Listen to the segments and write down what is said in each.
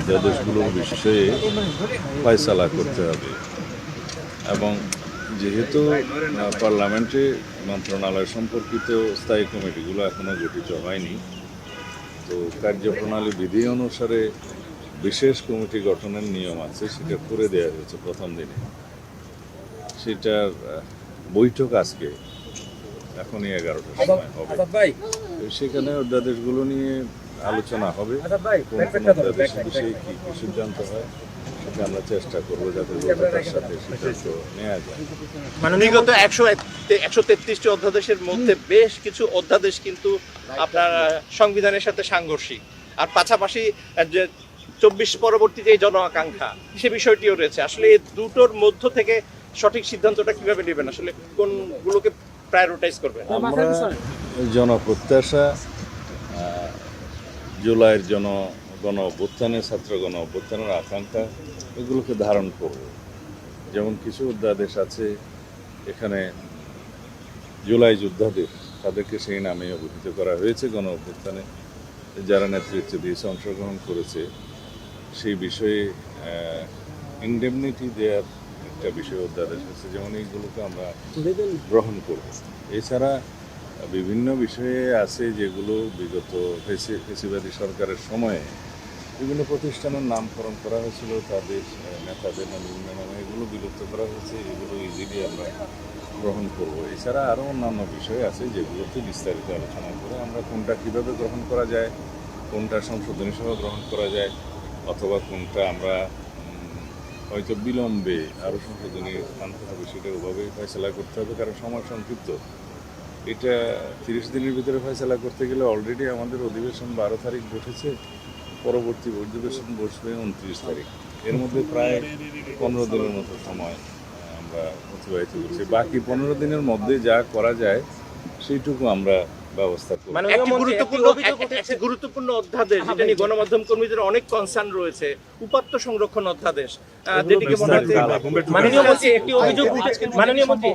অধ্যাদেশগুলোর বিষয়ে ফয়সালা করতে হবে। এবং যেহেতু পার্লামেন্টে মন্ত্রণালয় সম্পর্কিত স্থায়ী কমিটিগুলো এখনও গঠিত হয়নি, তো কার্যপ্রণালী বিধি অনুসারে বিশেষ কমিটি গঠনের নিয়ম আছে, সেটা করে দেওয়া হয়েছে প্রথম দিনে। সেটার বৈঠক আজকে এখনই 11টার সময় হবে। সেখানে অধ্যাদেশগুলো নিয়ে আলোচনা হবে, কোন কোন অধ্যাদেশের বিষয়ে কী কী সিদ্ধান্ত হয় সেটা আমরা চেষ্টা করবো যাতে দ্রুততার সাথে সিদ্ধান্ত নেওয়া যায়। মানে বিগত 133টি অধ্যাদেশের মধ্যে বেশ কিছু অধ্যাদেশ কিন্তু আপনার সংবিধানের সাথে সাংঘর্ষিক, আর পাশাপাশি যে 24 পরবর্তী যে জন আকাঙ্ক্ষা সে বিষয়টিও রয়েছে। আসলে এই দুটোর মধ্য থেকে সঠিক সিদ্ধান্তটা কিভাবে নেবেন, আসলে কোনগুলোকে প্রায়োরিটাইজ করবেন? আমরা জনপ্রত্যাশা, জুলাইয়ের গণ অভ্যুত্থানে, ছাত্র গণ অভ্যুত্থানের আকাঙ্ক্ষা, এগুলোকে ধারণ করব। যেমন কিছু অধ্যাদেশ আছে, এখানে জুলাই যোদ্ধাদের তাদেরকে সেই নামে অভিহিত করা হয়েছে। গণ অভ্যুত্থানে যারা নেতৃত্ব দিয়েছে, অংশগ্রহণ করেছে, সেই বিষয়ে ইনডেমনিটি দেওয়ার একটা বিষয় অধ্যাদেশ আছে, যেমন এইগুলোকে আমরা গ্রহণ করব। এছাড়া বিভিন্ন বিষয়ে আছে যেগুলো বিগত ফেসিবাদী সরকারের সময়ে বিভিন্ন প্রতিষ্ঠানের নামকরণ করা হয়েছিল, তাদের নেতাদের নামে বিভিন্ন নামে, এগুলো বিলুপ্ত করা হয়েছে, এগুলো ইজিলি আমরা গ্রহণ করব। এছাড়া আরও অন্যান্য বিষয় আছে যেগুলোতে বিস্তারিত আলোচনা করে আমরা কোনটা কীভাবে গ্রহণ করা যায়, কোনটা সংশোধনী সহ গ্রহণ করা যায়, অথবা কোনটা আমরা হয়তো বিলম্বে আরও সংশোধনী আনতে হবে, সেটা ওভাবেই ফয়সলা করতে হবে, কারণ সময় সংক্ষিপ্ত। এটা 30 দিনের ভিতরে ফয়সলা করতে গেলে অলরেডি আমাদের অধিবেশন 12 তারিখ বসেছে, পরবর্তী অধিবেশন বসবে 29 তারিখ। এর মধ্যে প্রায় 15 দিনের মতো সময় আমরা অতিবাহিত করছি। বাকি 15 দিনের মধ্যে যা করা যায় সেইটুকু আমরা ব্যবস্থা করব। একটি গুরুত্বপূর্ণ অধ্যাদেশ যেটা নিয়ে গণমাধ্যম কর্মীদের অনেক কনসার্ন রয়েছে, উপাত্ত সংরক্ষণ অধ্যাদেশ। যেটিকে বলা হচ্ছে মাননীয় মন্ত্রী একটি অভিযোগ উঠেছে, মাননীয় মন্ত্রী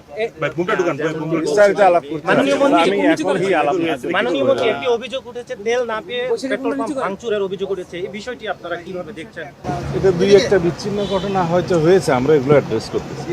একটি অভিযোগ উঠেছে, তেল না পেয়ে পেট্রোল পাম্প ভাঙচুরের অভিযোগ উঠেছে, এই বিষয়টি আপনারা কিভাবে দেখছেন? এটা দুই একটা বিচ্ছিন্ন ঘটনা হয়তো হয়েছে, আমরা এগুলো অ্যাড্রেস করতেছি।